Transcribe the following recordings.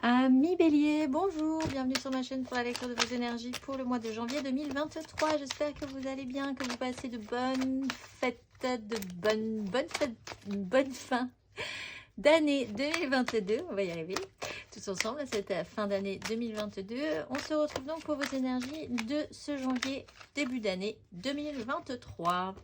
Amis Bélier, bonjour, bienvenue sur ma chaîne pour la lecture de vos énergies pour le mois de janvier 2023. J'espère que vous allez bien, que vous passez de bonnes fêtes, bonne fin d'année 2022. On va y arriver tous ensemble à cette fin d'année 2022. On se retrouve donc pour vos énergies de ce janvier, début d'année 2023.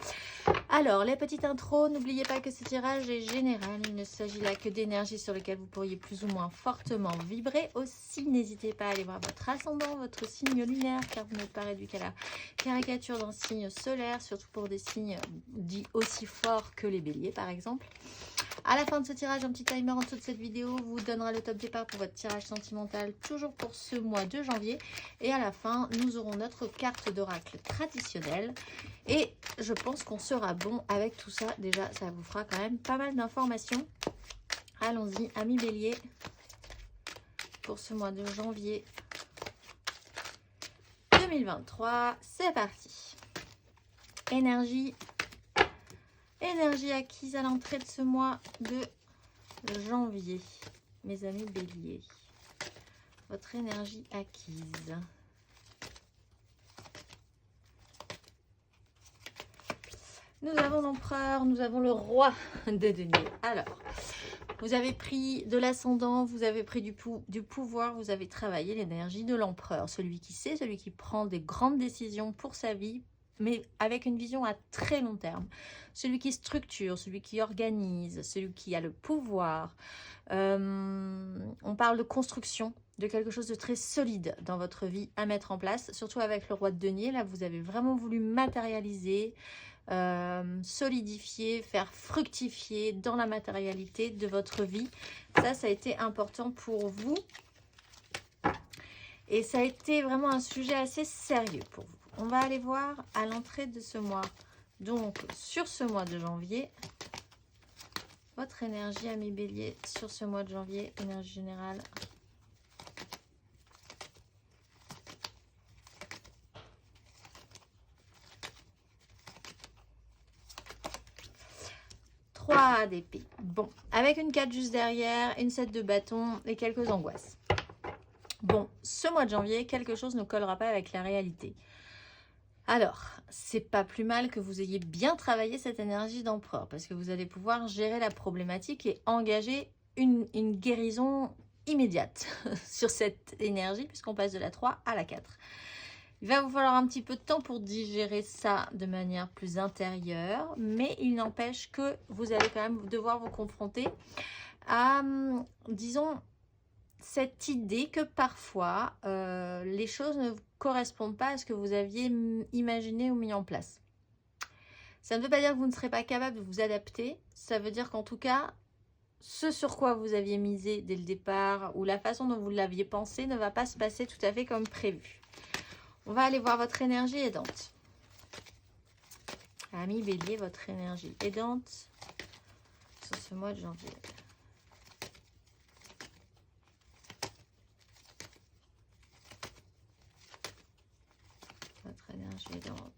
Alors, les petites intros, n'oubliez pas que ce tirage est général. Il ne s'agit là que d'énergie sur lesquelles vous pourriez plus ou moins fortement vibrer. Aussi, n'hésitez pas à aller voir votre ascendant, votre signe lunaire, car vous n'êtes pas réduit qu'à la caricature d'un signe solaire, surtout pour des signes dits aussi forts que les béliers, par exemple. À la fin de ce tirage, un petit timer en dessous de cette vidéo vous donnera le top départ pour votre tirage sentimental, toujours pour ce mois de janvier. Et à la fin, nous aurons notre carte d'oracle traditionnelle. Et je pense qu'on sera bon avec tout ça. Déjà, ça vous fera quand même pas mal d'informations. Allons-y, amis bélier, pour ce mois de janvier 2023. C'est parti. Énergie acquise à l'entrée de ce mois de janvier, mes amis béliers. Votre énergie acquise. Nous avons l'empereur, nous avons le roi de deniers. Alors, vous avez pris de l'ascendant, vous avez pris du pouvoir, vous avez travaillé l'énergie de l'empereur. Celui qui sait, celui qui prend des grandes décisions pour sa vie, mais avec une vision à très long terme. Celui qui structure, celui qui organise, celui qui a le pouvoir. On parle de construction, de quelque chose de très solide dans votre vie à mettre en place, surtout avec le roi de denier. Là, vous avez vraiment voulu matérialiser, solidifier, faire fructifier dans la matérialité de votre vie. Ça a été important pour vous. Et ça a été vraiment un sujet assez sérieux pour vous. On va aller voir à l'entrée de ce mois, donc sur ce mois de janvier, votre énergie, amis bélier, sur ce mois de janvier, énergie générale. Trois d'épée. Bon, avec une 4 juste derrière, une 7 de bâton et quelques angoisses. Bon, ce mois de janvier, quelque chose ne collera pas avec la réalité. Alors, c'est pas plus mal que vous ayez bien travaillé cette énergie d'empereur, parce que vous allez pouvoir gérer la problématique et engager une guérison immédiate sur cette énergie, puisqu'on passe de la 3 à la 4. Il va vous falloir un petit peu de temps pour digérer ça de manière plus intérieure, mais il n'empêche que vous allez quand même devoir vous confronter à, disons, cette idée que parfois les choses ne correspondent pas à ce que vous aviez imaginé ou mis en place. Ça ne veut pas dire que vous ne serez pas capable de vous adapter, ça veut dire qu'en tout cas, ce sur quoi vous aviez misé dès le départ ou la façon dont vous l'aviez pensé ne va pas se passer tout à fait comme prévu. On va aller voir votre énergie aidante. Amis bélier, votre énergie aidante sur ce mois de janvier. Votre énergie aidante.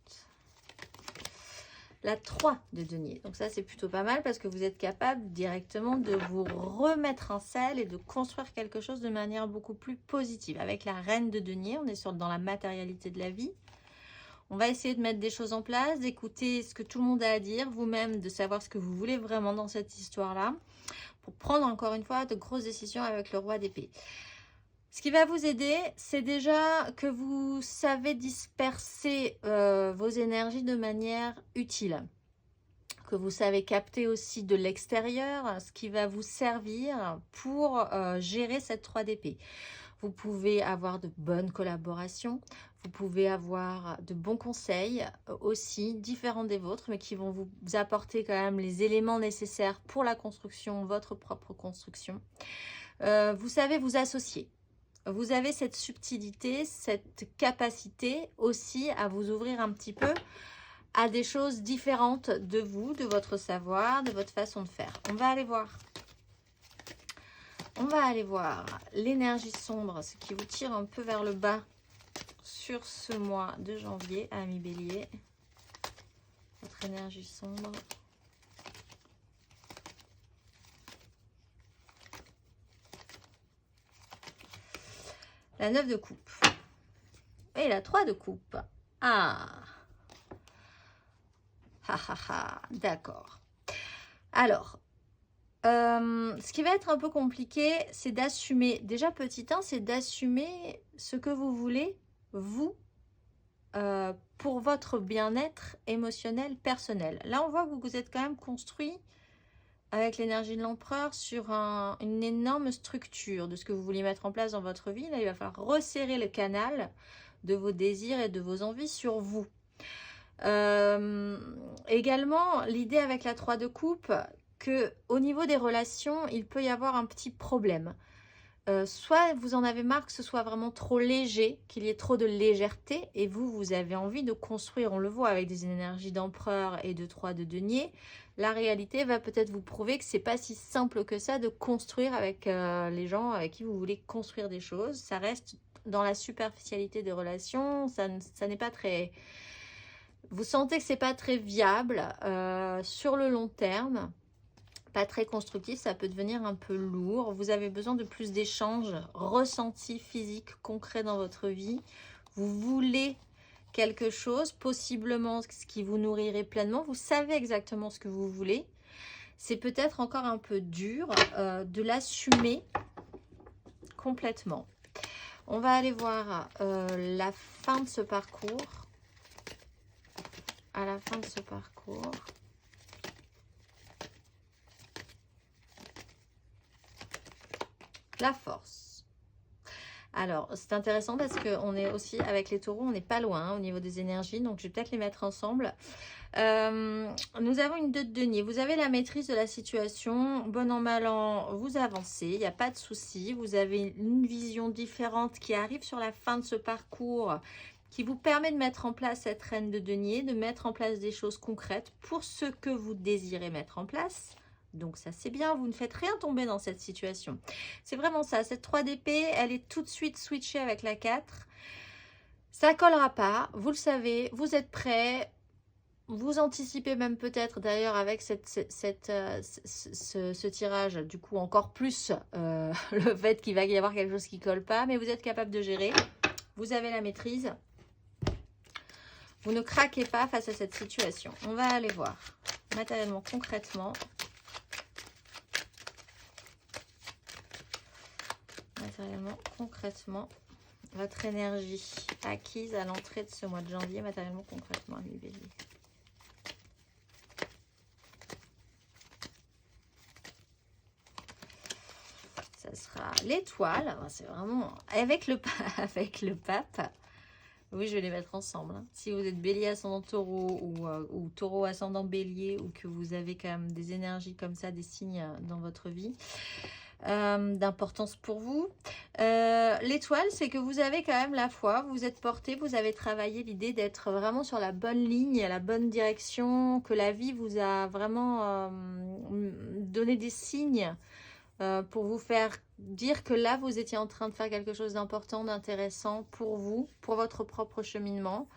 La 3 de denier. Donc ça, c'est plutôt pas mal parce que vous êtes capable directement de vous remettre en selle et de construire quelque chose de manière beaucoup plus positive. Avec la reine de denier, on est dans la matérialité de la vie. On va essayer de mettre des choses en place, d'écouter ce que tout le monde a à dire, vous-même, de savoir ce que vous voulez vraiment dans cette histoire-là, pour prendre encore une fois de grosses décisions avec le roi d'épée. Ce qui va vous aider, c'est déjà que vous savez disperser vos énergies de manière utile. Que vous savez capter aussi de l'extérieur, ce qui va vous servir pour gérer cette 3 d'épée. Vous pouvez avoir de bonnes collaborations, vous pouvez avoir de bons conseils aussi, différents des vôtres, mais qui vont vous apporter quand même les éléments nécessaires pour la construction, votre propre construction. Vous savez vous associer. Vous avez cette subtilité, cette capacité aussi à vous ouvrir un petit peu à des choses différentes de vous, de votre savoir, de votre façon de faire. On va aller voir. On va aller voir l'énergie sombre, ce qui vous tire un peu vers le bas sur ce mois de janvier, amis bélier. Votre énergie sombre. La 9 de coupe. Et la 3 de coupe. Ah. D'accord. Alors, ce qui va être un peu compliqué, c'est d'assumer, déjà petit 1, c'est d'assumer ce que vous voulez, vous, pour votre bien-être émotionnel, personnel. Là, on voit que vous êtes quand même construit avec l'énergie de l'empereur sur une énorme structure de ce que vous voulez mettre en place dans votre vie. Là, il va falloir resserrer le canal de vos désirs et de vos envies sur vous. Également, l'idée avec la 3 de coupe, que au niveau des relations, il peut y avoir un petit problème. Soit vous en avez marre que ce soit vraiment trop léger, qu'il y ait trop de légèreté, et vous avez envie de construire, on le voit avec des énergies d'empereur et de 3 de denier. La réalité va peut-être vous prouver que c'est pas si simple que ça de construire avec les gens avec qui vous voulez construire des choses. Ça reste dans la superficialité des relations, ça n'est pas très... Vous sentez que c'est pas très viable sur le long terme, pas très constructif, ça peut devenir un peu lourd. Vous avez besoin de plus d'échanges ressentis, physiques, concrets dans votre vie. Vous voulez quelque chose, possiblement ce qui vous nourrirait pleinement. Vous savez exactement ce que vous voulez. C'est peut-être encore un peu dur de l'assumer complètement. On va aller voir la fin de ce parcours. À la fin de ce parcours. La force. Alors, c'est intéressant parce qu'on est aussi avec les taureaux, on n'est pas loin au niveau des énergies, donc je vais peut-être les mettre ensemble. Nous avons une 2 de denier. Vous avez la maîtrise de la situation. Bon an, mal an, vous avancez, il n'y a pas de souci. Vous avez une vision différente qui arrive sur la fin de ce parcours, qui vous permet de mettre en place cette reine de denier, de mettre en place des choses concrètes pour ce que vous désirez mettre en place. Donc ça c'est bien, vous ne faites rien tomber dans cette situation. C'est vraiment ça, cette 3 d'épée, elle est tout de suite switchée avec la 4. Ça ne collera pas, vous le savez, vous êtes prêts. Vous anticipez même peut-être d'ailleurs avec ce tirage, du coup encore plus le fait qu'il va y avoir quelque chose qui ne colle pas, mais vous êtes capable de gérer, vous avez la maîtrise, vous ne craquez pas face à cette situation. On va aller voir matériellement, concrètement. Matériellement, concrètement, votre énergie acquise à l'entrée de ce mois de janvier, matériellement, concrètement, les béliers. Ça sera l'étoile, c'est vraiment avec le pape. Oui, je vais les mettre ensemble. Hein. Si vous êtes bélier ascendant taureau ou taureau ascendant bélier, ou que vous avez quand même des énergies comme ça, des signes dans votre vie d'importance pour vous. L'étoile, c'est que vous avez quand même la foi, vous êtes porté, vous avez travaillé l'idée d'être vraiment sur la bonne ligne, la bonne direction, que la vie vous a vraiment donné des signes pour vous faire dire que là, vous étiez en train de faire quelque chose d'important, d'intéressant pour vous, pour votre propre cheminement.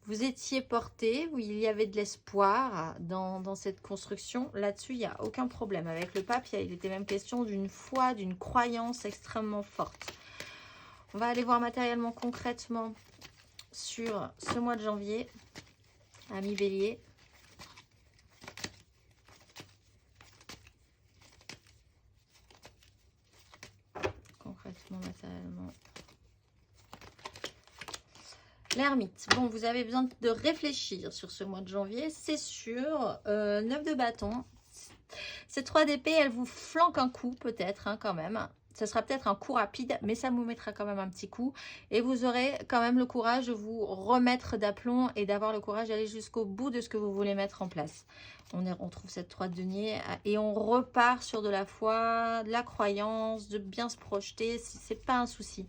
Vous étiez porté, où il y avait de l'espoir dans cette construction. Là-dessus, il n'y a aucun problème. Avec le pape, il était même question d'une foi, d'une croyance extrêmement forte. On va aller voir matériellement, concrètement, sur ce mois de janvier, amis bélier. Concrètement, matériellement. L'ermite. Bon, vous avez besoin de réfléchir sur ce mois de janvier, c'est sûr. 9 de bâton. Ces 3 d'épée, elles vous flanquent un coup, peut-être, hein, quand même. Ce sera peut-être un coup rapide, mais ça vous mettra quand même un petit coup. Et vous aurez quand même le courage de vous remettre d'aplomb et d'avoir le courage d'aller jusqu'au bout de ce que vous voulez mettre en place. On trouve cette 3 de denier et on repart sur de la foi, de la croyance, de bien se projeter. C'est pas un souci.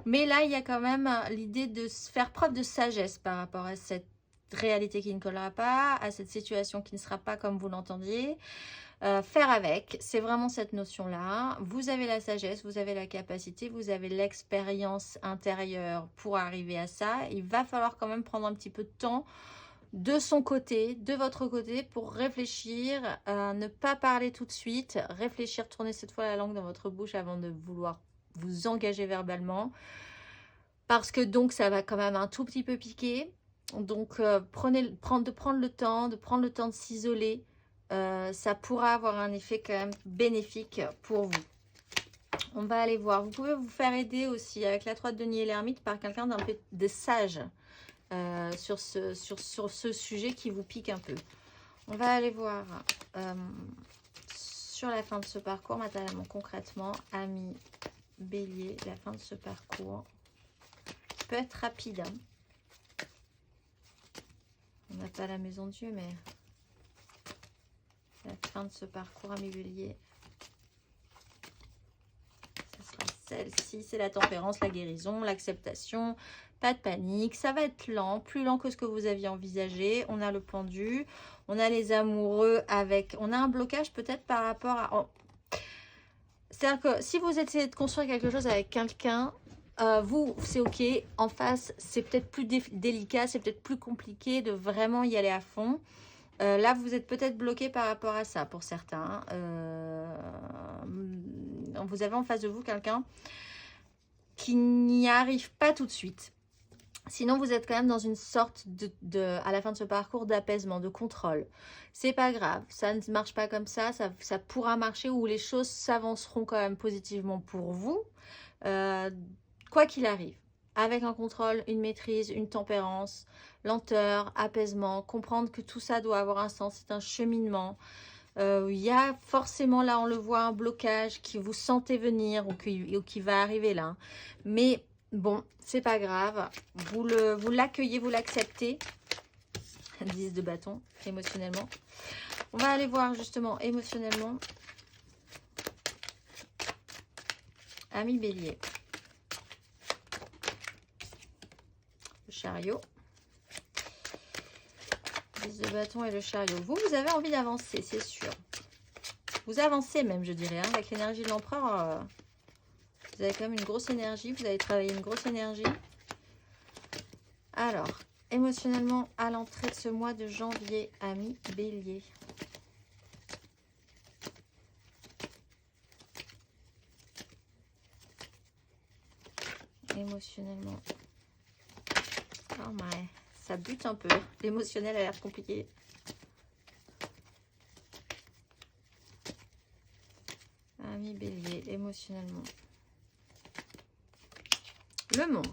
Mais là, il y a quand même l'idée de faire preuve de sagesse par rapport à cette réalité qui ne collera pas, à cette situation qui ne sera pas comme vous l'entendiez. Faire avec, c'est vraiment cette notion-là. Vous avez la sagesse, vous avez la capacité, vous avez l'expérience intérieure pour arriver à ça. Il va falloir quand même prendre un petit peu de temps de son côté, de votre côté, pour réfléchir, ne pas parler tout de suite, réfléchir, tourner cette fois la langue dans votre bouche avant de vouloir vous engager verbalement. Parce que donc, ça va quand même un tout petit peu piquer. Donc, prendre le temps de s'isoler. Ça pourra avoir un effet quand même bénéfique pour vous. On va aller voir. Vous pouvez vous faire aider aussi avec la 3 de denier et l'ermite par quelqu'un d'un peu de sage sur ce sujet qui vous pique un peu. On va aller voir sur la fin de ce parcours, matériellement, concrètement, amis bélier, la fin de ce parcours. Peut être rapide. Hein. On n'a pas la maison de Dieu, mais la fin de ce parcours, amis bélier. Ce sera celle-ci, c'est la tempérance, la guérison, l'acceptation. Pas de panique, ça va être lent, plus lent que ce que vous aviez envisagé. On a le pendu, on a les amoureux avec... On a un blocage peut-être par rapport à... C'est-à-dire que si vous essayez de construire quelque chose avec quelqu'un, vous, c'est ok. En face, c'est peut-être plus délicat, c'est peut-être plus compliqué de vraiment y aller à fond. Là, vous êtes peut-être bloqué par rapport à ça pour certains. Vous avez en face de vous quelqu'un qui n'y arrive pas tout de suite. Sinon, vous êtes quand même dans une sorte à la fin de ce parcours d'apaisement, de contrôle. C'est pas grave, ça ne marche pas comme ça pourra marcher ou les choses s'avanceront quand même positivement pour vous, quoi qu'il arrive. Avec un contrôle, une maîtrise, une tempérance, lenteur, apaisement, comprendre que tout ça doit avoir un sens, c'est un cheminement. Il y a forcément, là on le voit, un blocage qui vous sentez venir ou qui va arriver là. Mais bon, c'est pas grave. Vous l'accueillez, vous l'acceptez. 10 de bâton, émotionnellement. On va aller voir justement émotionnellement. Ami bélier. Le chariot. 10 de bâton et le chariot. Vous avez envie d'avancer, c'est sûr. Vous avancez même, je dirais, hein, avec l'énergie de l'empereur. Vous avez quand même une grosse énergie. Vous avez travaillé une grosse énergie. Alors, émotionnellement, à l'entrée de ce mois de janvier, ami bélier. Émotionnellement. Oh my, ça bute un peu. L'émotionnel a l'air compliqué. Ami bélier, émotionnellement. Le monde.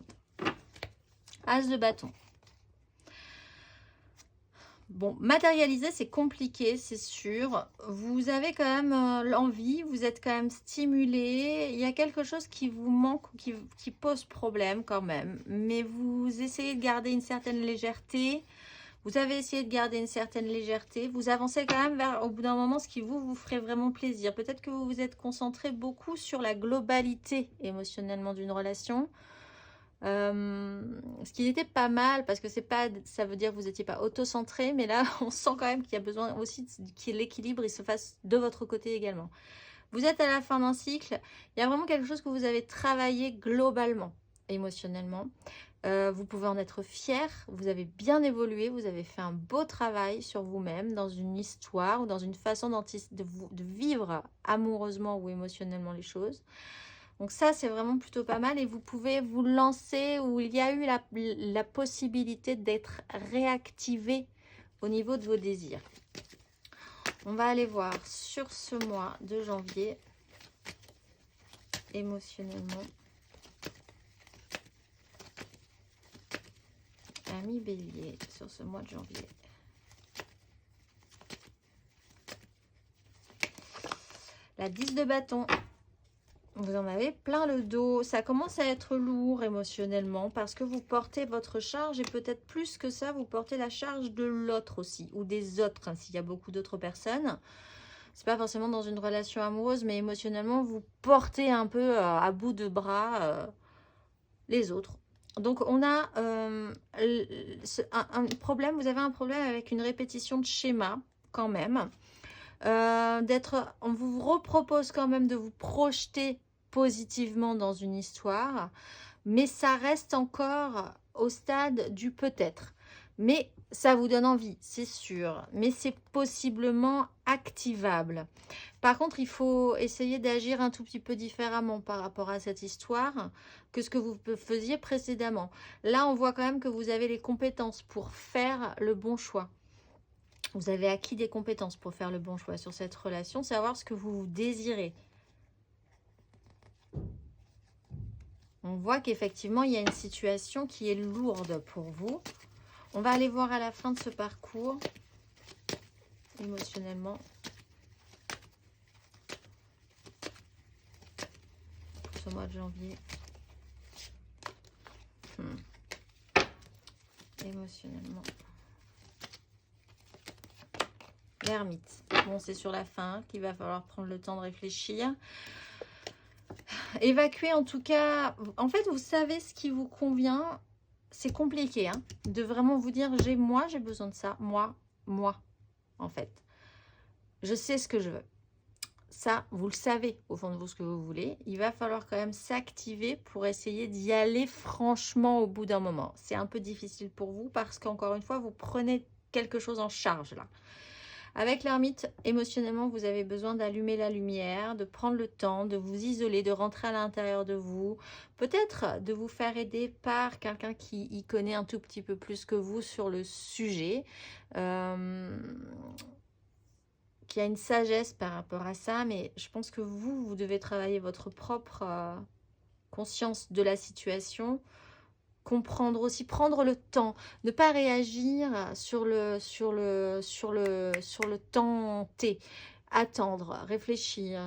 As de bâton. Bon, matérialiser, c'est compliqué, c'est sûr. Vous avez quand même l'envie, vous êtes quand même stimulé. Il y a quelque chose qui vous manque, qui pose problème quand même. Mais vous essayez de garder une certaine légèreté. Vous avez essayé de garder une certaine légèreté. Vous avancez quand même vers, au bout d'un moment, ce qui vous ferait vraiment plaisir. Peut-être que vous vous êtes concentré beaucoup sur la globalité émotionnellement d'une relation. Ce qui était pas mal parce que c'est pas, ça veut dire que vous n'étiez pas auto-centré, mais là on sent quand même qu'il y a besoin aussi que l'équilibre il se fasse de votre côté également. Vous êtes à la fin d'un cycle, il y a vraiment quelque chose que vous avez travaillé globalement, émotionnellement. Vous pouvez en être fier, vous avez bien évolué, vous avez fait un beau travail sur vous-même dans une histoire ou dans une façon de vivre amoureusement ou émotionnellement les choses. Donc ça, c'est vraiment plutôt pas mal et vous pouvez vous lancer où il y a eu la possibilité d'être réactivé au niveau de vos désirs. On va aller voir sur ce mois de janvier, émotionnellement. Ami bélier, sur ce mois de janvier. La 10 de bâton. Vous en avez plein le dos. Ça commence à être lourd émotionnellement parce que vous portez votre charge et peut-être plus que ça, vous portez la charge de l'autre aussi ou des autres, hein, s'il y a beaucoup d'autres personnes. C'est pas forcément dans une relation amoureuse, mais émotionnellement, vous portez un peu à bout de bras les autres. Donc, on a un problème. Vous avez un problème avec une répétition de schéma quand même. On vous repropose quand même de vous projeter positivement dans une histoire, mais ça reste encore au stade du peut-être. Mais ça vous donne envie, c'est sûr. Mais c'est possiblement activable. Par contre, il faut essayer d'agir un tout petit peu différemment par rapport à cette histoire que ce que vous faisiez précédemment. Là, on voit quand même que vous avez les compétences pour faire le bon choix. Vous avez acquis des compétences pour faire le bon choix sur cette relation, savoir ce que vous désirez. On voit qu'effectivement, il y a une situation qui est lourde pour vous. On va aller voir à la fin de ce parcours, émotionnellement, pour ce mois de janvier. Émotionnellement. L'ermite. Bon, c'est sur la fin qu'il va falloir prendre le temps de réfléchir. Évacuer en tout cas. En fait, vous savez ce qui vous convient. C'est compliqué hein, de vraiment vous dire j'ai besoin de ça. Moi, en fait. Je sais ce que je veux. Ça, vous le savez au fond de vous ce que vous voulez. Il va falloir quand même s'activer pour essayer d'y aller franchement au bout d'un moment. C'est un peu difficile pour vous parce qu'encore une fois, vous prenez quelque chose en charge là. Avec l'ermite, émotionnellement, vous avez besoin d'allumer la lumière, de prendre le temps, de vous isoler, de rentrer à l'intérieur de vous. Peut-être de vous faire aider par quelqu'un qui y connaît un tout petit peu plus que vous sur le sujet. Qui a une sagesse par rapport à ça, mais je pense que vous devez travailler votre propre conscience de la situation, comprendre aussi, prendre le temps, ne pas réagir sur le temps T, attendre, réfléchir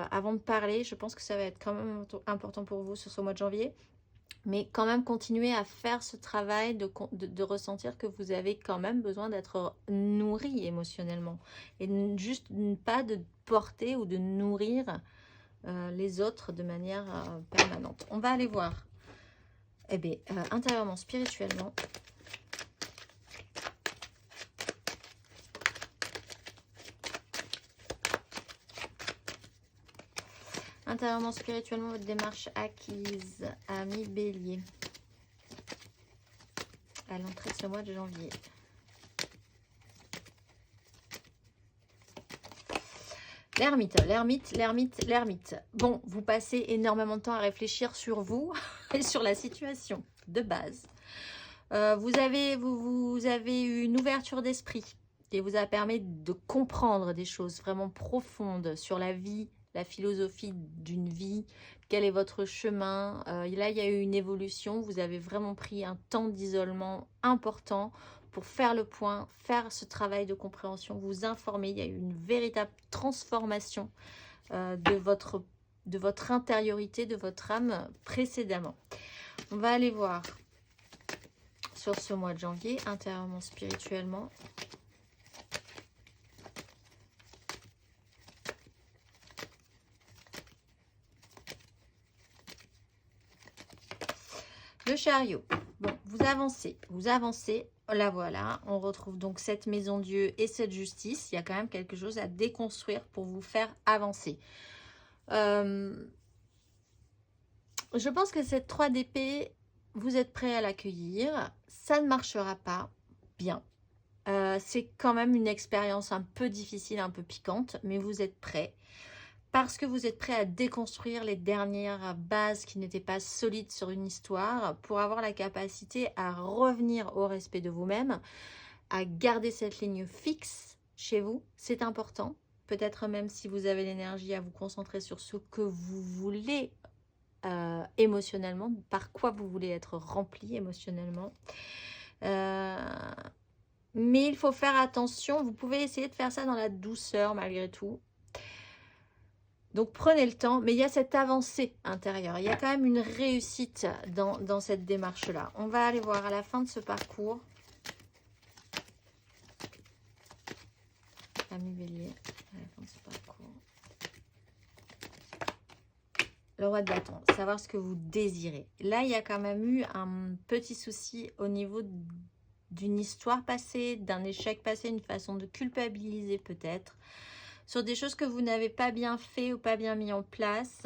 avant de parler. Je pense que ça va être quand même important pour vous sur ce mois de janvier. Mais quand même continuer à faire ce travail de ressentir que vous avez quand même besoin d'être nourri émotionnellement. Et juste pas de porter ou de nourrir les autres de manière permanente. On va aller voir, eh bien, intérieurement, spirituellement. Intérieurement, spirituellement, votre démarche acquise, ami Bélier, à l'entrée de ce mois de janvier. L'ermite. Bon, vous passez énormément de temps à réfléchir sur vous et sur la situation de base. Vous avez eu une ouverture d'esprit qui vous a permis de comprendre des choses vraiment profondes sur la vie, la philosophie d'une vie, quel est votre chemin. Là, il y a eu une évolution, vous avez vraiment pris un temps d'isolement important pour faire le point, faire ce travail de compréhension, vous informer. Il y a eu une véritable transformation de votre intériorité, de votre âme précédemment. On va aller voir sur ce mois de janvier, intérieurement, spirituellement. Le chariot. Bon, vous avancez. La voilà. On retrouve donc cette maison Dieu et cette justice. Il y a quand même quelque chose à déconstruire pour vous faire avancer. Je pense que cette 3 d'épée, vous êtes prêt à l'accueillir. Ça ne marchera pas bien. C'est quand même une expérience un peu difficile, un peu piquante, mais vous êtes prêt. Parce que vous êtes prêt à déconstruire les dernières bases qui n'étaient pas solides sur une histoire pour avoir la capacité à revenir au respect de vous-même, à garder cette ligne fixe chez vous. C'est important. Peut-être même si vous avez l'énergie à vous concentrer sur ce que vous voulez émotionnellement, par quoi vous voulez être rempli émotionnellement. Mais il faut faire attention. Vous pouvez essayer de faire ça dans la douceur malgré tout. Donc prenez le temps, mais il y a cette avancée intérieure. Il y a quand même une réussite dans cette démarche-là. On va aller voir à la fin de ce parcours. Ami Bélier, à la fin de ce parcours. Le roi de bâton, savoir ce que vous désirez. Là, il y a quand même eu un petit souci au niveau d'une histoire passée, d'un échec passé, une façon de culpabiliser peut-être. sur des choses que vous n'avez pas bien fait ou pas bien mis en place.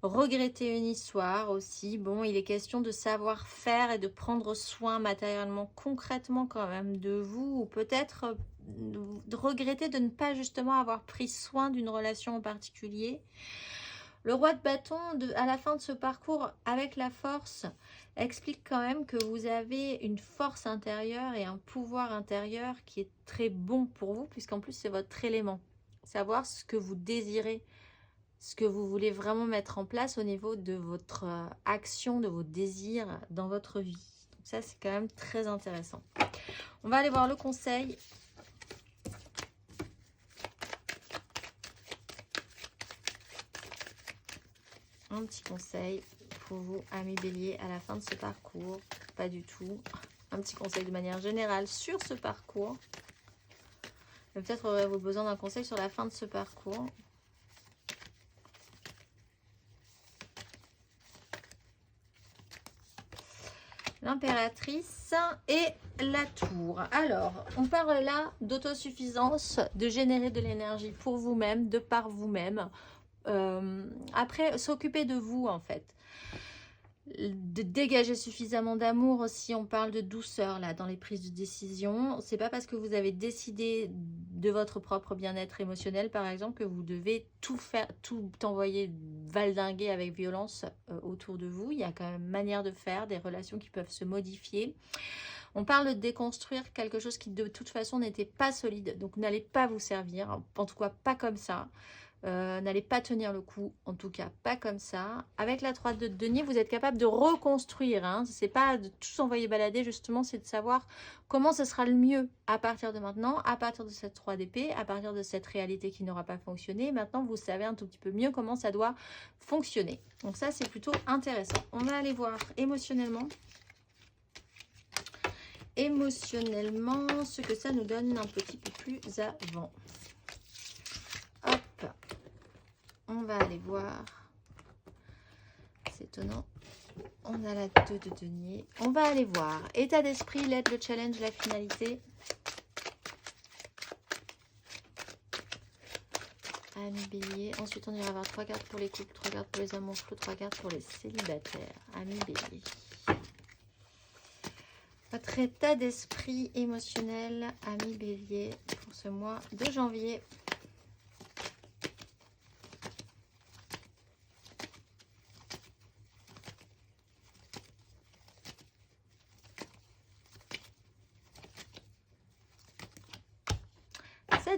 Regretter une histoire aussi. Bon, il est question de savoir faire et de prendre soin matériellement, concrètement quand même de vous, ou peut-être de regretter de ne pas justement avoir pris soin d'une relation en particulier. Le roi de bâton, à la fin de ce parcours, avec la force, explique quand même que vous avez une force intérieure et un pouvoir intérieur qui est très bon pour vous, puisqu'en plus c'est votre élément. Savoir ce que vous désirez, ce que vous voulez vraiment mettre en place au niveau de votre action, de vos désirs dans votre vie. Donc ça, c'est quand même très intéressant. On va aller voir le conseil. Un petit conseil pour vous, amis bélier, à la fin de ce parcours. Pas du tout. Un petit conseil de manière générale sur ce parcours. Peut-être aurez-vous besoin d'un conseil sur la fin de ce parcours. L'impératrice et la tour. Alors, on parle là d'autosuffisance, de générer de l'énergie pour vous-même, de par vous-même. Après, s'occuper de vous, en fait. De dégager suffisamment d'amour aussi. On parle de douceur là dans les prises de décision. C'est pas parce que vous avez décidé de votre propre bien-être émotionnel par exemple que vous devez tout faire, tout envoyer valdinguer avec violence autour de vous. Il y a quand même manière de faire, des relations qui peuvent se modifier. On parle de déconstruire quelque chose qui de toute façon n'était pas solide, donc n'allez pas vous servir, en tout cas pas comme ça. N'allez pas tenir le coup, en tout cas pas comme ça. Avec la 3 de denier, vous êtes capable de reconstruire. Hein. C'est pas de tout s'envoyer balader, justement, c'est de savoir comment ce sera le mieux à partir de maintenant, à partir de cette 3 d'épée, à partir de cette réalité qui n'aura pas fonctionné. Maintenant, vous savez un tout petit peu mieux comment ça doit fonctionner. Donc ça, c'est plutôt intéressant. On va aller voir émotionnellement. Émotionnellement, ce que ça nous donne un petit peu plus avant. Hop. On va aller voir. C'est étonnant. On a la 2 de denier. On va aller voir. État d'esprit, l'aide, le challenge, la finalité. Amis bélier. Ensuite, on ira voir 3 cartes pour les couples, 3 cartes pour les amours flous, 3 cartes pour les célibataires. Amis bélier. Votre état d'esprit émotionnel, amis bélier, pour ce mois de janvier.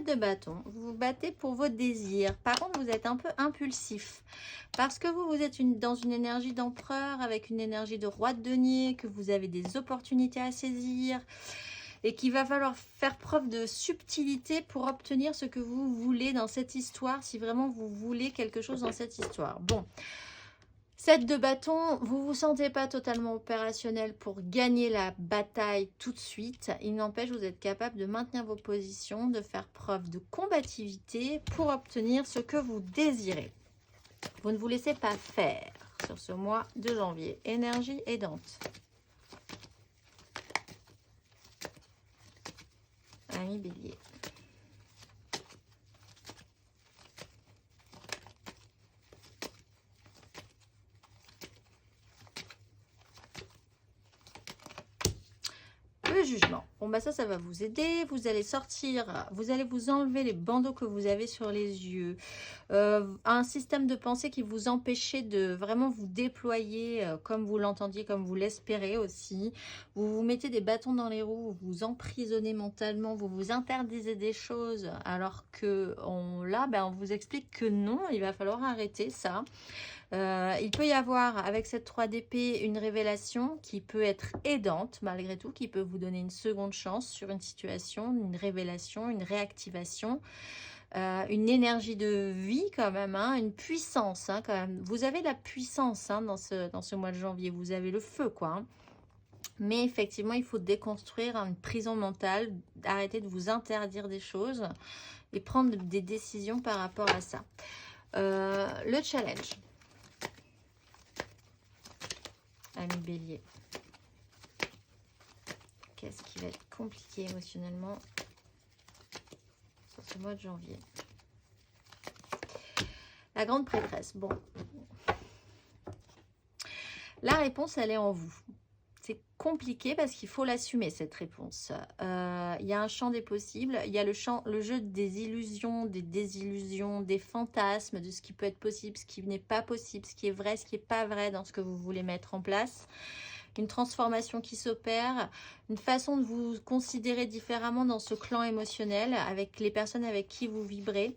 De bâton, vous vous battez pour vos désirs. Par contre, vous êtes un peu impulsif parce que vous êtes dans une énergie d'empereur avec une énergie de roi de denier, que vous avez des opportunités à saisir et qu'il va falloir faire preuve de subtilité pour obtenir ce que vous voulez dans cette histoire, si vraiment vous voulez quelque chose dans cette histoire. Bon. 7 de bâton, vous ne vous sentez pas totalement opérationnel pour gagner la bataille tout de suite. Il n'empêche, vous êtes capable de maintenir vos positions, de faire preuve de combativité pour obtenir ce que vous désirez. Vous ne vous laissez pas faire sur ce mois de janvier. Énergie aidante. Ami bélier. Le jugement. Bon, bah ça va vous aider. Vous allez sortir, vous allez vous enlever les bandeaux que vous avez sur les yeux. Un système de pensée qui vous empêchait de vraiment vous déployer comme vous l'entendiez, comme vous l'espérez aussi. Vous vous mettez des bâtons dans les roues, vous vous emprisonnez mentalement, vous vous interdisez des choses alors que là, on vous explique que non, il va falloir arrêter ça. Il peut y avoir avec cette 3 d'épée une révélation qui peut être aidante malgré tout, qui peut vous donner une seconde chance sur une situation, une révélation, une réactivation, une énergie de vie quand même, hein, une puissance hein, quand même. Vous avez la puissance hein, dans ce mois de janvier, vous avez le feu quoi. Hein. Mais effectivement, il faut déconstruire une prison mentale, arrêter de vous interdire des choses et prendre des décisions par rapport à ça. Le challenge. Ami bélier. Qu'est-ce qui va être compliqué émotionnellement sur ce mois de janvier? La grande prêtresse. Bon. La réponse, elle est en vous. C'est compliqué parce qu'il faut l'assumer, cette réponse. Il y a un champ des possibles. Il y a le jeu des illusions, des désillusions, des fantasmes, de ce qui peut être possible, ce qui n'est pas possible, ce qui est vrai, ce qui n'est pas vrai dans ce que vous voulez mettre en place. Une transformation qui s'opère, une façon de vous considérer différemment dans ce clan émotionnel avec les personnes avec qui vous vibrez.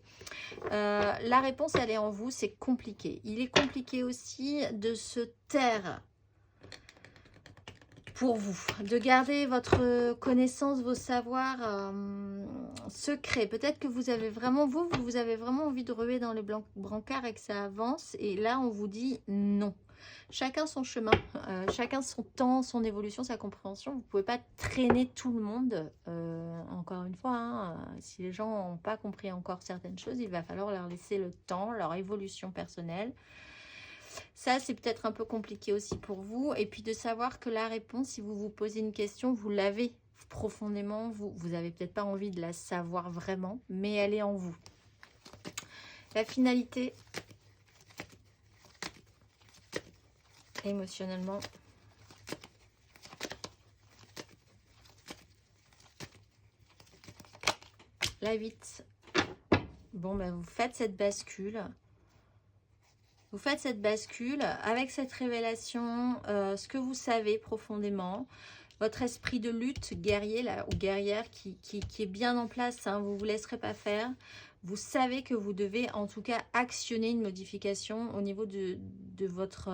La réponse, elle est en vous, c'est compliqué. Il est compliqué aussi de se taire pour vous, de garder votre connaissance, vos savoirs secrets. Peut-être que vous avez vraiment, vous avez vraiment envie de ruer dans les brancards et que ça avance. Et là, on vous dit non. Chacun son chemin, chacun son temps, son évolution, sa compréhension. Vous ne pouvez pas traîner tout le monde. Encore une fois, hein, si les gens n'ont pas compris encore certaines choses, il va falloir leur laisser le temps, leur évolution personnelle. Ça, c'est peut-être un peu compliqué aussi pour vous. Et puis de savoir que la réponse, si vous vous posez une question, vous l'avez profondément. Vous n'avez peut-être pas envie de la savoir vraiment, mais elle est en vous. La finalité, émotionnellement. La 8. Bon, ben vous faites cette bascule. Vous faites cette bascule avec cette révélation, ce que vous savez profondément, votre esprit de lutte guerrier là, ou guerrière qui est bien en place, hein, vous ne vous laisserez pas faire. Vous savez que vous devez en tout cas actionner une modification au niveau de votre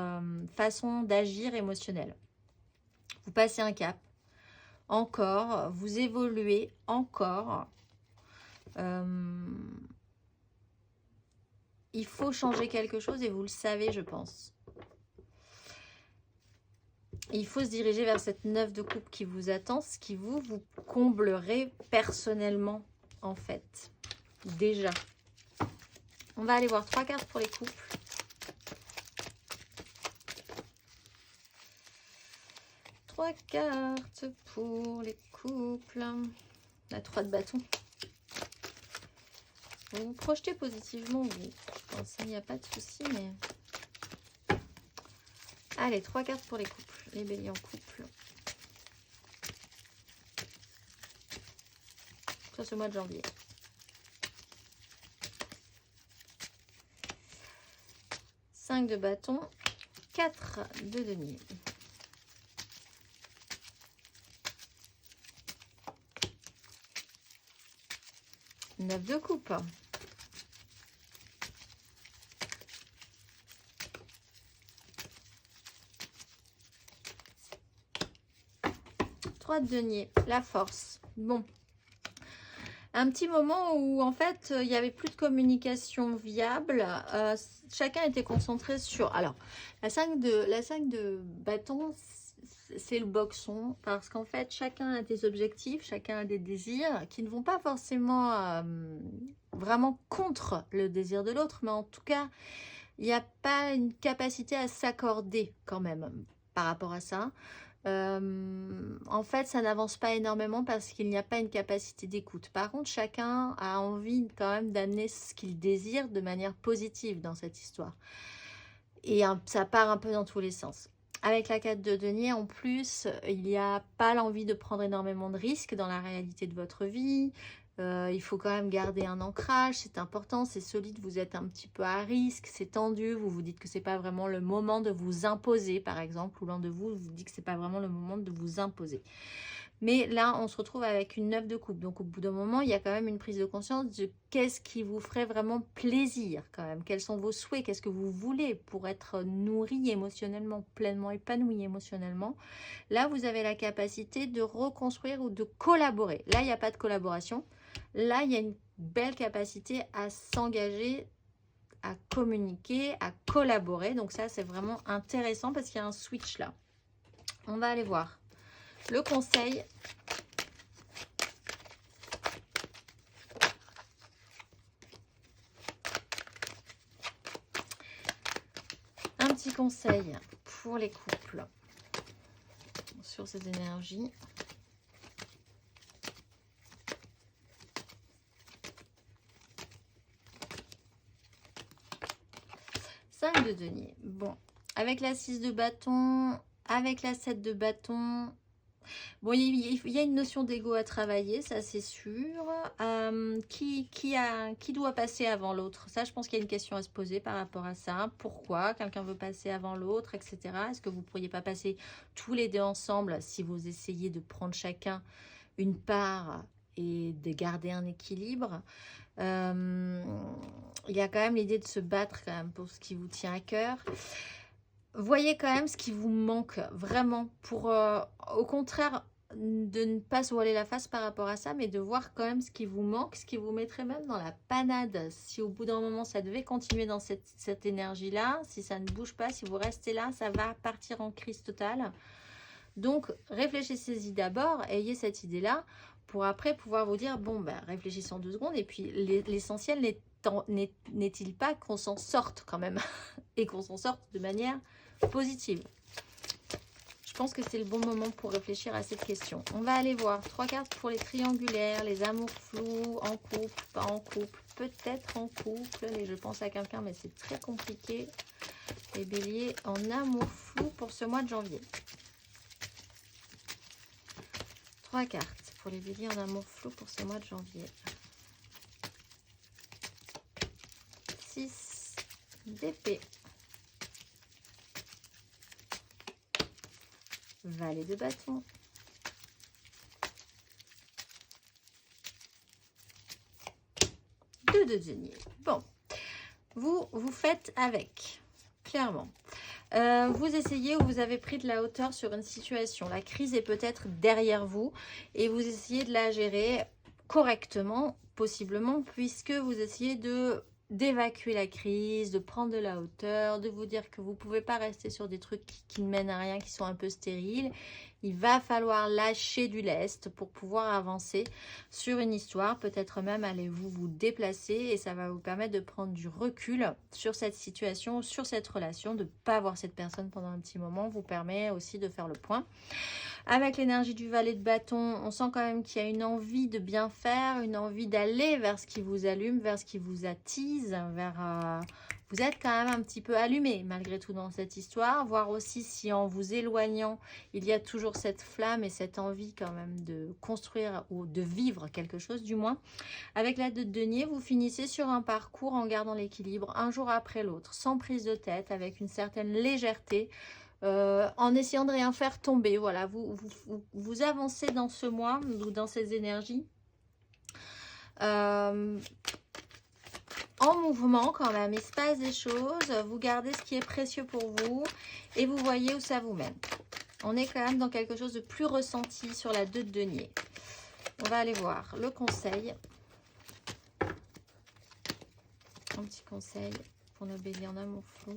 façon d'agir émotionnelle. Vous passez un cap, encore, vous évoluez encore. Il faut changer quelque chose et vous le savez, je pense. Il faut se diriger vers cette 9 de coupe qui vous attend, ce qui vous comblerez personnellement, en fait. Déjà. On va aller voir 3 cartes pour les couples. Trois cartes pour les couples. La 3 de bâton. Vous vous projetez positivement, vous. Il n'y a pas de souci, mais... Allez, 3 cartes pour les couples. Les béliers en couple. Ça, c'est au mois de janvier. Cinq de bâton. 4 de denier. Neuf de coupe. 3 de denier, la force. Bon, un petit moment où en fait il n'y avait plus de communication viable. Chacun était concentré sur... Alors, la 5 de bâton, c'est le boxon. Parce qu'en fait, chacun a des objectifs, chacun a des désirs qui ne vont pas forcément vraiment contre le désir de l'autre. Mais en tout cas, il n'y a pas une capacité à s'accorder quand même par rapport à ça. En fait, ça n'avance pas énormément parce qu'il n'y a pas une capacité d'écoute. Par contre, chacun a envie quand même d'amener ce qu'il désire de manière positive dans cette histoire. Et ça part un peu dans tous les sens. Avec la 4 de denier, en plus, il n'y a pas l'envie de prendre énormément de risques dans la réalité de votre vie. Il faut quand même garder un ancrage, c'est important, c'est solide, vous êtes un petit peu à risque, c'est tendu, vous vous dites que c'est pas vraiment le moment de vous imposer, par exemple, ou l'un de vous vous dit que c'est pas vraiment le moment de vous imposer. Mais là, on se retrouve avec une 9 de coupe, donc au bout d'un moment, il y a quand même une prise de conscience de qu'est-ce qui vous ferait vraiment plaisir quand même, quels sont vos souhaits, qu'est-ce que vous voulez pour être nourri émotionnellement, pleinement épanoui émotionnellement. Là, vous avez la capacité de reconstruire ou de collaborer. Là, il n'y a pas de collaboration. Là, il y a une belle capacité à s'engager, à communiquer, à collaborer. Donc ça, c'est vraiment intéressant parce qu'il y a un switch là. On va aller voir le conseil. Un petit conseil pour les couples sur ces énergies. 5 de denier. Bon, avec la 6 de bâton, avec la 7 de bâton. Bon, il y a une notion d'ego à travailler, ça c'est sûr. Qui doit passer avant l'autre? Ça, je pense qu'il y a une question à se poser par rapport à ça. Pourquoi quelqu'un veut passer avant l'autre, etc. Est-ce que vous ne pourriez pas passer tous les deux ensemble si vous essayez de prendre chacun une part et de garder un équilibre? Il y a quand même l'idée de se battre quand même pour ce qui vous tient à cœur. Voyez quand même ce qui vous manque vraiment pour, au contraire, de ne pas se voiler la face par rapport à ça, mais de voir quand même ce qui vous manque, ce qui vous mettrait même dans la panade. Si au bout d'un moment, ça devait continuer dans cette énergie-là, si ça ne bouge pas, si vous restez là, ça va partir en crise totale. Donc, réfléchissez-y d'abord, ayez cette idée-là, pour après pouvoir vous dire, bon, ben, réfléchissons 2 secondes, et puis l'essentiel n'est-il pas qu'on s'en sorte quand même, et qu'on s'en sorte de manière positive. Je pense que c'est le bon moment pour réfléchir à cette question. On va aller voir 3 cartes pour les triangulaires, les amours flous, en couple, pas en couple, peut-être en couple, mais je pense à quelqu'un, mais c'est très compliqué. Les béliers en amour flou pour ce mois de janvier. 3 cartes pour les béliers en amour flou pour ce mois de janvier. 6 d'épée. Valet de bâton. 2 de denier. Bon, vous faites avec, clairement. Vous essayez ou vous avez pris de la hauteur sur une situation. La crise est peut-être derrière vous et vous essayez de la gérer correctement, possiblement, puisque vous essayez d'évacuer la crise, de prendre de la hauteur, de vous dire que vous ne pouvez pas rester sur des trucs qui ne mènent à rien, qui sont un peu stériles. Il va falloir lâcher du lest pour pouvoir avancer sur une histoire. Peut-être même allez-vous vous déplacer et ça va vous permettre de prendre du recul sur cette situation, sur cette relation. De ne pas voir cette personne pendant un petit moment vous permet aussi de faire le point. Avec l'énergie du valet de bâton, on sent quand même qu'il y a une envie de bien faire, une envie d'aller vers ce qui vous allume, vers ce qui vous attise, vers... Vous êtes quand même un petit peu allumé malgré tout dans cette histoire, voir aussi si en vous éloignant, il y a toujours cette flamme et cette envie quand même de construire ou de vivre quelque chose du moins. Avec la 2 de denier, vous finissez sur un parcours en gardant l'équilibre un jour après l'autre, sans prise de tête, avec une certaine légèreté, en essayant de rien faire tomber. Voilà, vous avancez dans ce mois ou dans ces énergies. En mouvement quand même, il se passe des choses, vous gardez ce qui est précieux pour vous et vous voyez où ça vous mène. On est quand même dans quelque chose de plus ressenti sur la 2 de denier. On va aller voir le conseil. Un petit conseil pour nos béliers en amour flou.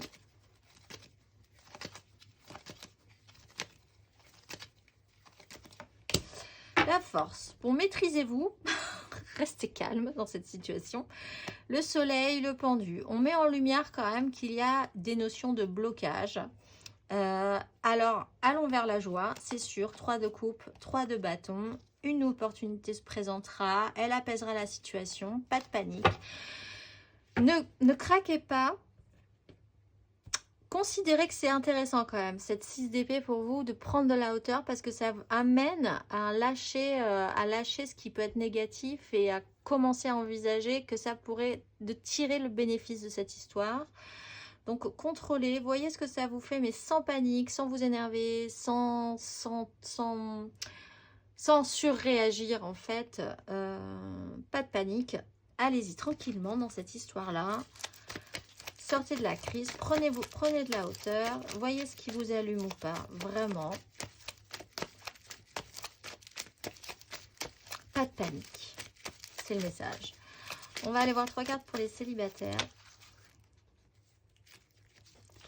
La force. Bon, maîtrisez-vous. Restez calme dans cette situation. Le soleil, le pendu. On met en lumière quand même qu'il y a des notions de blocage. Alors, allons vers la joie, c'est sûr. 3 de coupe, 3 de bâton. Une opportunité se présentera. Elle apaisera la situation. Pas de panique. Ne craquez pas. Considérez que c'est intéressant quand même, cette 6 d'épée pour vous, de prendre de la hauteur parce que ça amène à lâcher ce qui peut être négatif et à commencer à envisager que ça pourrait de tirer le bénéfice de cette histoire. Donc contrôlez, voyez ce que ça vous fait, mais sans panique, sans vous énerver, sans surréagir en fait. Pas de panique, allez-y tranquillement dans cette histoire-là. Sortez de la crise, prenez de la hauteur, voyez ce qui vous allume ou pas, vraiment. Pas de panique, c'est le message. On va aller voir 3 cartes pour les célibataires.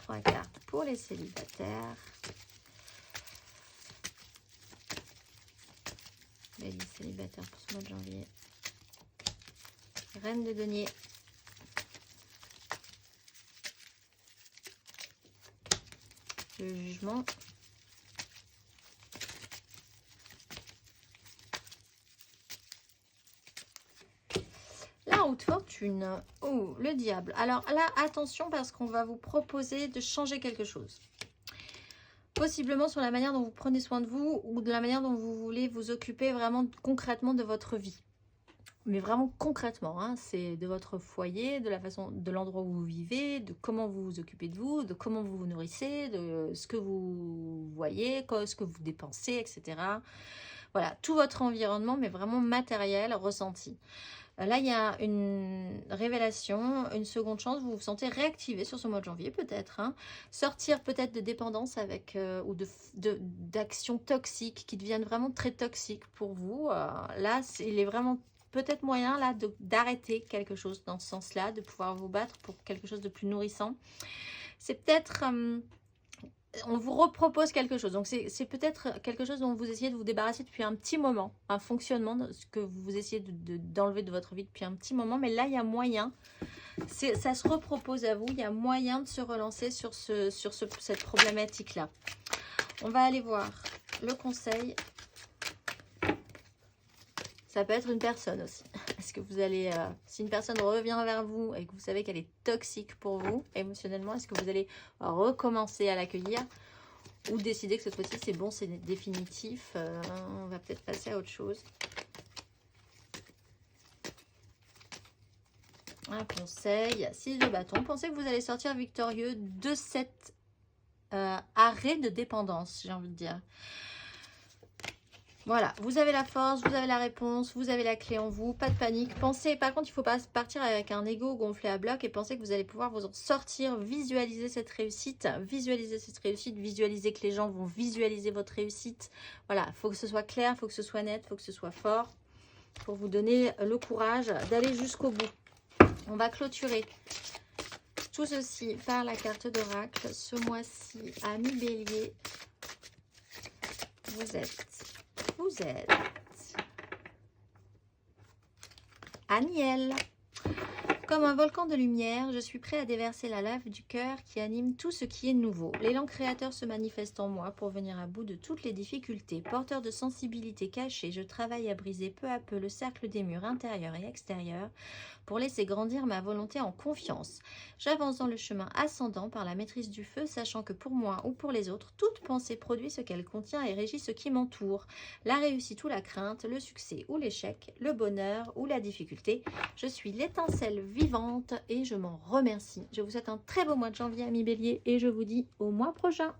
3 cartes pour les célibataires. Les célibataires pour ce mois de janvier. Reine de denier. Le jugement. La roue de fortune. Oh, le diable. Alors là, attention parce qu'on va vous proposer de changer quelque chose. Possiblement sur la manière dont vous prenez soin de vous ou de la manière dont vous voulez vous occuper vraiment concrètement de votre vie. Mais vraiment concrètement, hein, c'est de votre foyer, de la façon, de l'endroit où vous vivez, de comment vous vous occupez de vous, de comment vous vous nourrissez, de ce que vous voyez, ce que vous dépensez, etc. Voilà, tout votre environnement, mais vraiment matériel, ressenti. Là, il y a une révélation, une seconde chance. Vous vous sentez réactivé sur ce mois de janvier, peut-être. Hein. Sortir peut-être de dépendance avec ou d'actions toxiques qui deviennent vraiment très toxiques pour vous. Là, il est vraiment peut-être moyen là d'arrêter quelque chose dans ce sens-là, de pouvoir vous battre pour quelque chose de plus nourrissant. C'est peut-être... on vous repropose quelque chose. Donc, c'est peut-être quelque chose dont vous essayez de vous débarrasser depuis un petit moment. Un fonctionnement que vous essayez d'enlever de votre vie depuis un petit moment. Mais là, il y a moyen. Ça se repropose à vous. Il y a moyen de se relancer sur cette problématique-là. On va aller voir le conseil. Ça peut être une personne aussi. Est-ce que vous allez, si une personne revient vers vous et que vous savez qu'elle est toxique pour vous émotionnellement, est-ce que vous allez recommencer à l'accueillir ou décider que cette fois-ci c'est bon, c'est définitif, on va peut-être passer à autre chose. Un conseil, 6 de bâton. Pensez que vous allez sortir victorieux de cet arrêt de dépendance, j'ai envie de dire. Voilà, vous avez la force, vous avez la réponse, vous avez la clé en vous, pas de panique. Pensez, par contre, il ne faut pas partir avec un ego gonflé à bloc et penser que vous allez pouvoir vous en sortir, visualiser cette réussite, visualiser que les gens vont visualiser votre réussite. Voilà, il faut que ce soit clair, il faut que ce soit net, il faut que ce soit fort pour vous donner le courage d'aller jusqu'au bout. On va clôturer tout ceci par la carte d'oracle. Ce mois-ci, amis bélier, vous êtes Aniel. Comme un volcan de lumière, je suis prêt à déverser la lave du cœur qui anime tout ce qui est nouveau. L'élan créateur se manifeste en moi pour venir à bout de toutes les difficultés. Porteur de sensibilité cachée, je travaille à briser peu à peu le cercle des murs intérieurs et extérieurs pour laisser grandir ma volonté en confiance. J'avance dans le chemin ascendant par la maîtrise du feu, sachant que pour moi ou pour les autres, toute pensée produit ce qu'elle contient et régit ce qui m'entoure. La réussite ou la crainte, le succès ou l'échec, le bonheur ou la difficulté. Je suis l'étincelle vivante et je m'en remercie. Je vous souhaite un très beau mois de janvier, amis béliers, et je vous dis au mois prochain.